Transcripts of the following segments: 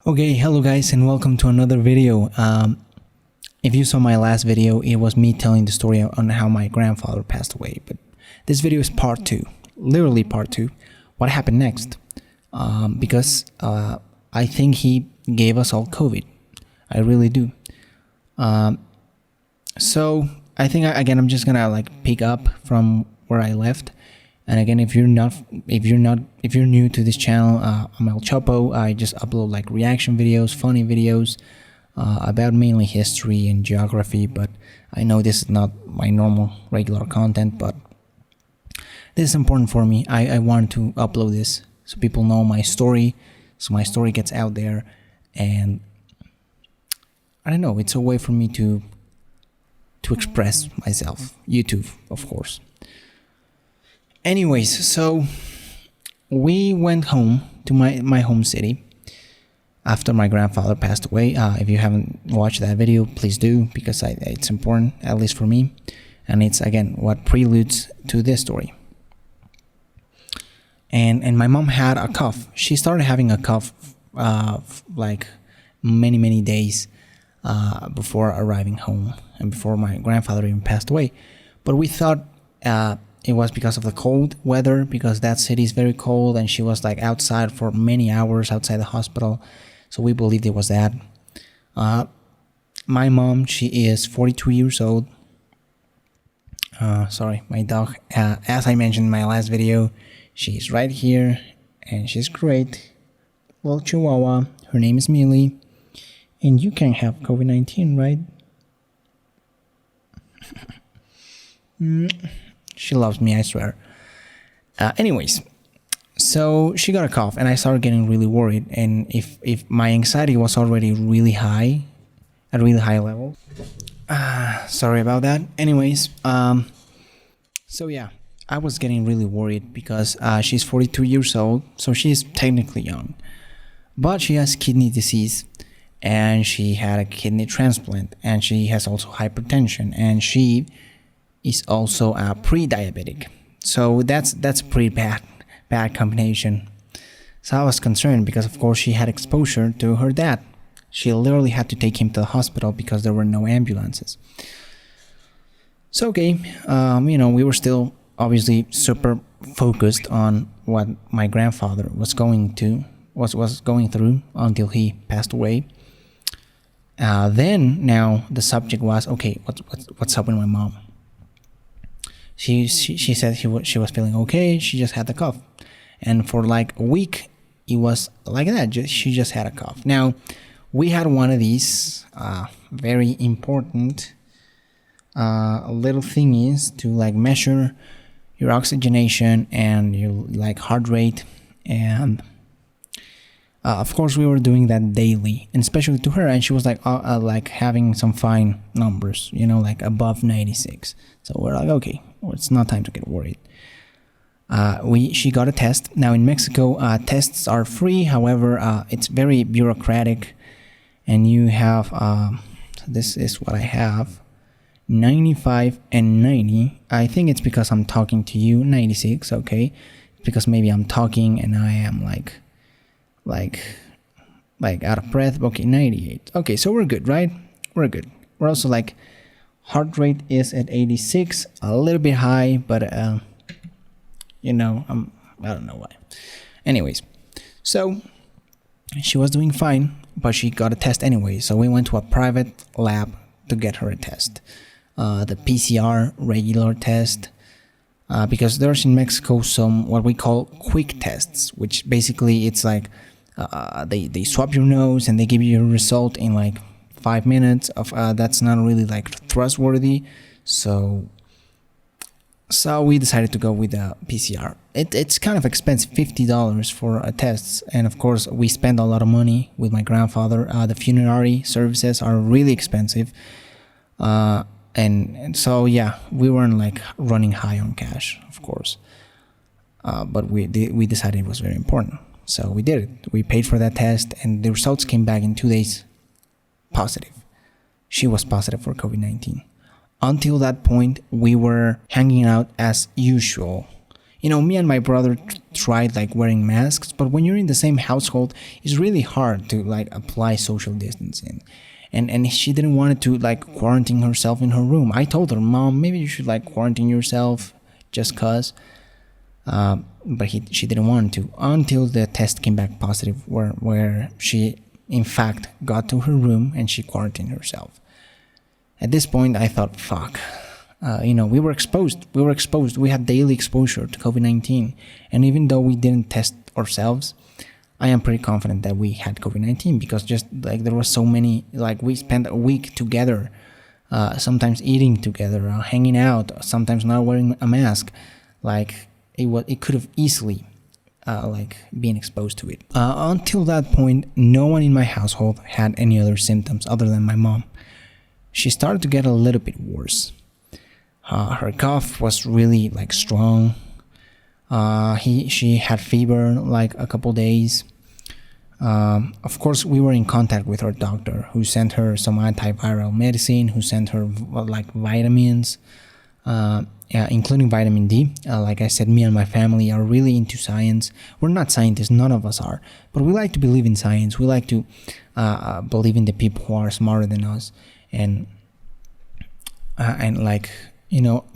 Okay, hello guys and welcome to another video. If you saw my last video, it was me telling the story on how my grandfather passed away, but this video is part 2, literally part 2. What happened next? Because I think he gave us all COVID. I really do. So I think again I'm just gonna pick up from where I left. And again, if you're new to this channel, I'm El Chapo. I just upload reaction videos, funny videos about mainly history and geography. But I know this is not my normal regular content, but this is important for me. I want to upload this so people know my story, so my story gets out there, and I don't know. It's a way for me to express myself. YouTube, of course. Anyways, so we went home to my home city after my grandfather passed away. If you haven't watched that video, please do, because it's important, at least for me, and it's again what preludes to this story. And my mom had a cough. She started having a cough many days before arriving home and before my grandfather even passed away. But we thought it was because of the cold weather, because that city is very cold, and she was outside for many hours outside the hospital. So we believed it was that. My mom, she is 42 years old. Sorry, my dog, as I mentioned in my last video, she's right here, and she's great. Little Chihuahua. Her name is Millie. And you can have COVID-19, right? She loves me, I swear. Anyways, so she got a cough, and I started getting really worried. And if my anxiety was already really high, at really high level, sorry about that. Anyways, so yeah, I was getting really worried because she's 42 years old, so she's technically young, but she has kidney disease, and she had a kidney transplant, and she has also hypertension, and she is also a pre-diabetic. So that's a pretty bad combination. So I was concerned because of course she had exposure to her dad. She literally had to take him to the hospital because there were no ambulances. So okay, we were still obviously super focused on what my grandfather was going through until he passed away. Then now the subject was, okay, what's up with my mom? She said she was feeling okay. She just had the cough, and for a week it was like that. She just had a cough. Now we had one of these very important little thingies to measure your oxygenation and your heart rate, and of course we were doing that daily, and especially to her, and she was having some fine numbers, above 96. So we're okay, well, it's not time to get worried. She got a test. Now in Mexico, tests are free. However, it's very bureaucratic, and you have this is what I have, 95 and 90. I think it's because I'm talking to you. 96, okay, because maybe I'm talking and I am like out of breath. Okay, 98. Okay, so we're good, right? We're good. We're also heart rate is at 86, a little bit high, but I don't know why. Anyways, so she was doing fine, but she got a test anyway. So we went to a private lab to get her a test, the PCR regular test, because there's in Mexico some what we call quick tests, which basically it's they swab your nose and they give you a result in 5 minutes. Of that's not really trustworthy, so we decided to go with the PCR. It's kind of expensive, $50 for a test, and of course we spend a lot of money with my grandfather. The funerary services are really expensive, and so yeah, we weren't running high on cash, of course, but we decided it was very important. So we did it. We paid for that test, and the results came back in 2 days positive. She was positive for COVID-19. Until that point, we were hanging out as usual. Me and my brother tried like wearing masks, but when you're in the same household, it's really hard to like apply social distancing. And she didn't want to like quarantine herself in her room. I told her, Mom, maybe you should like quarantine yourself just cause. But she didn't want to until the test came back positive, where she in fact got to her room and she quarantined herself. At this point, I thought, fuck. We were exposed. We had daily exposure to COVID-19. And even though we didn't test ourselves, I am pretty confident that we had COVID-19 because just like there was so many, like we spent a week together, sometimes eating together, hanging out, sometimes not wearing a mask. Like it could have easily like been exposed to it. Until that point, no one in my household had any other symptoms other than my mom. She started to get a little bit worse. Her cough was really like strong. She had fever like a couple days. Of course, we were in contact with her doctor, who sent her some antiviral medicine, who sent her like vitamins, including vitamin D. Like I said, me and my family are really into science. We're not scientists, none of us are, but we like to believe in science. We like to believe in the people who are smarter than us, and like.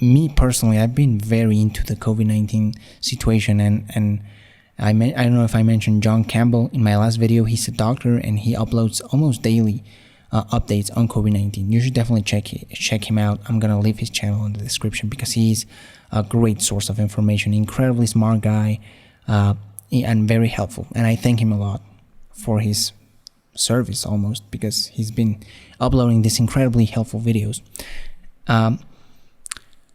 Me personally, I've been very into the COVID-19 situation, and I don't know if I mentioned John Campbell in my last video. He's a doctor and he uploads almost daily updates on COVID-19. You should definitely check him out. I'm gonna leave his channel in the description because he's a great source of information, incredibly smart guy, and very helpful. And I thank him a lot for his service almost, because he's been uploading these incredibly helpful videos.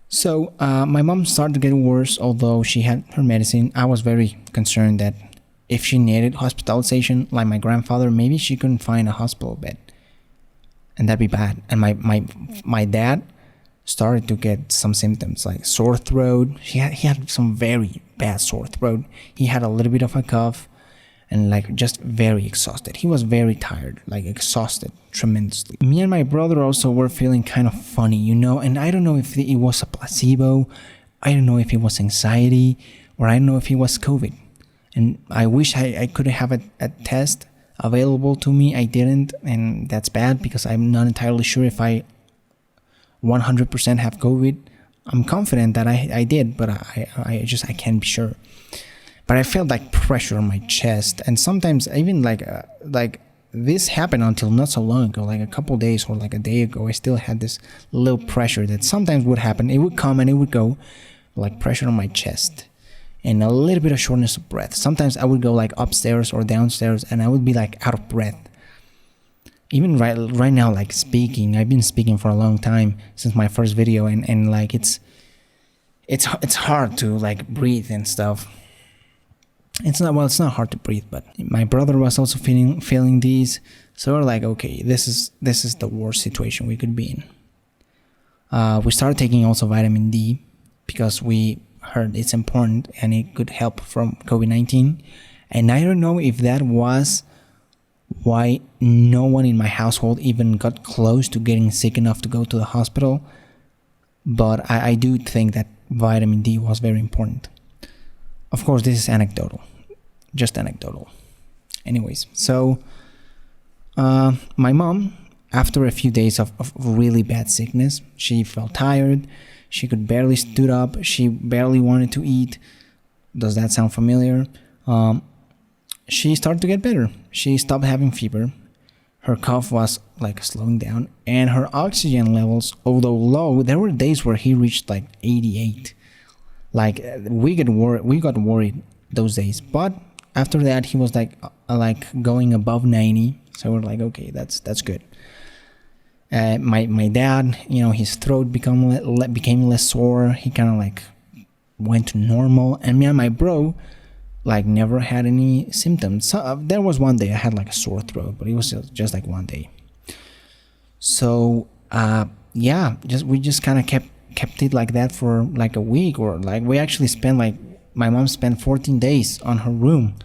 So my mom started to get worse, although she had her medicine. I was very concerned that if she needed hospitalization, like my grandfather, maybe she couldn't find a hospital bed, and that'd be bad. And my dad started to get some symptoms like sore throat. He had some very bad sore throat. He had a little bit of a cough, and like just very exhausted. He was very tired, like exhausted tremendously. Me and my brother also were feeling kind of funny, and I don't know if it was a placebo, I don't know if it was anxiety, or I don't know if it was COVID. And I wish I could have a test available to me. I didn't, and that's bad because I'm not entirely sure if I 100% have COVID. I'm confident that I did, but I can't be sure. But I felt like pressure on my chest, and sometimes even like this happened until not so long ago, like a couple days or like a day ago. I still had this little pressure that sometimes would happen. It would come and it would go, like pressure on my chest, and a little bit of shortness of breath. Sometimes I would go like upstairs or downstairs, and I would be like out of breath. Even right now, like speaking, I've been speaking for a long time since my first video, and like it's hard to like breathe and stuff. It's not hard to breathe, but my brother was also feeling these, so we're like, okay, this is the worst situation we could be in. We started taking also vitamin D because we heard it's important and it could help from COVID-19. And I don't know if that was why no one in my household even got close to getting sick enough to go to the hospital, but I do think that vitamin D was very important. Of course, this is just anecdotal. Anyways, so my mom, after a few days of really bad sickness, she felt tired. She could barely stood up. She barely wanted to eat. Does that sound familiar? She started to get better. She stopped having fever. Her cough was like slowing down, and her oxygen levels, although low, there were days where he reached like 88. Like we got worried those days, but after that he was like going above 90. So we're like, okay, that's good. My dad, his throat became less sore. He kind of like went to normal, and me and my bro like never had any symptoms. So, there was one day I had like a sore throat, but it was just like one day. So we just kind of kept it like that for like a week, or like we actually spent my mom spent 14 days on her room,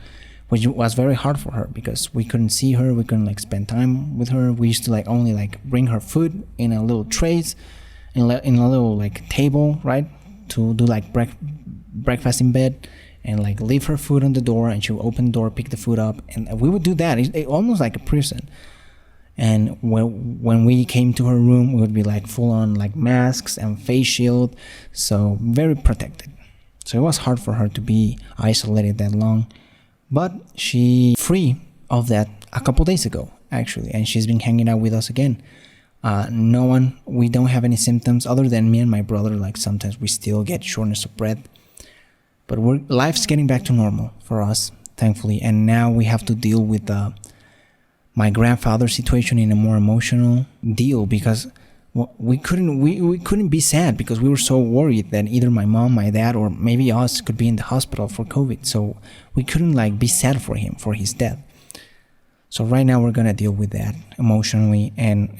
which was very hard for her because we couldn't see her, we couldn't like spend time with her. We used to like only like bring her food in a little trays, in a little like table, right, to do like breakfast in bed, and like leave her food on the door, and she would open the door, pick the food up, and we would do that. It almost like a prison. And when we came to her room, we would be like full on like masks and face shield, so very protected. So it was hard for her to be isolated that long, but she free of that a couple days ago actually, and she's been hanging out with us again. We don't have any symptoms other than me and my brother. Like sometimes we still get shortness of breath, but life's getting back to normal for us, thankfully. And now we have to deal with my grandfather's situation in a more emotional deal, because we couldn't be sad because we were so worried that either my mom, my dad, or maybe us could be in the hospital for COVID. So we couldn't like be sad for him for his death. So right now we're gonna deal with that emotionally and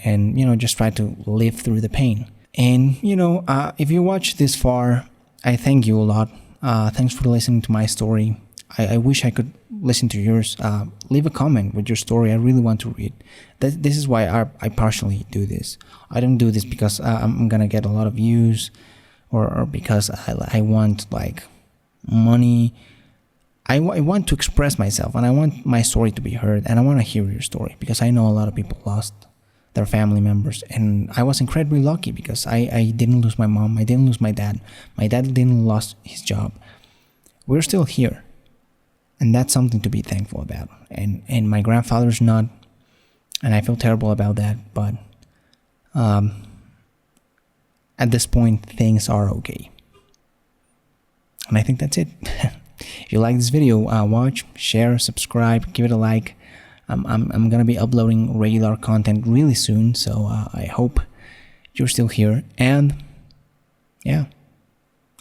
just try to live through the pain. And if you watch this far, I thank you a lot. Thanks for listening to my story. I wish I could listen to yours. Leave a comment with your story. I really want to read. This is why I partially do this. I don't do this because I'm gonna get a lot of views, or because I want like money. I want to express myself, and I want my story to be heard, and I want to hear your story because I know a lot of people lost their family members, and I was incredibly lucky because I didn't lose my mom, I didn't lose my dad. My dad didn't lose his job. We're still here, and that's something to be thankful about. And my grandfather's not, and I feel terrible about that, but at this point things are okay. And I think that's it. If you like this video, watch, share, subscribe, give it a like. I'm gonna be uploading regular content really soon, so I hope you're still here, and yeah,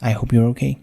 I hope you're okay.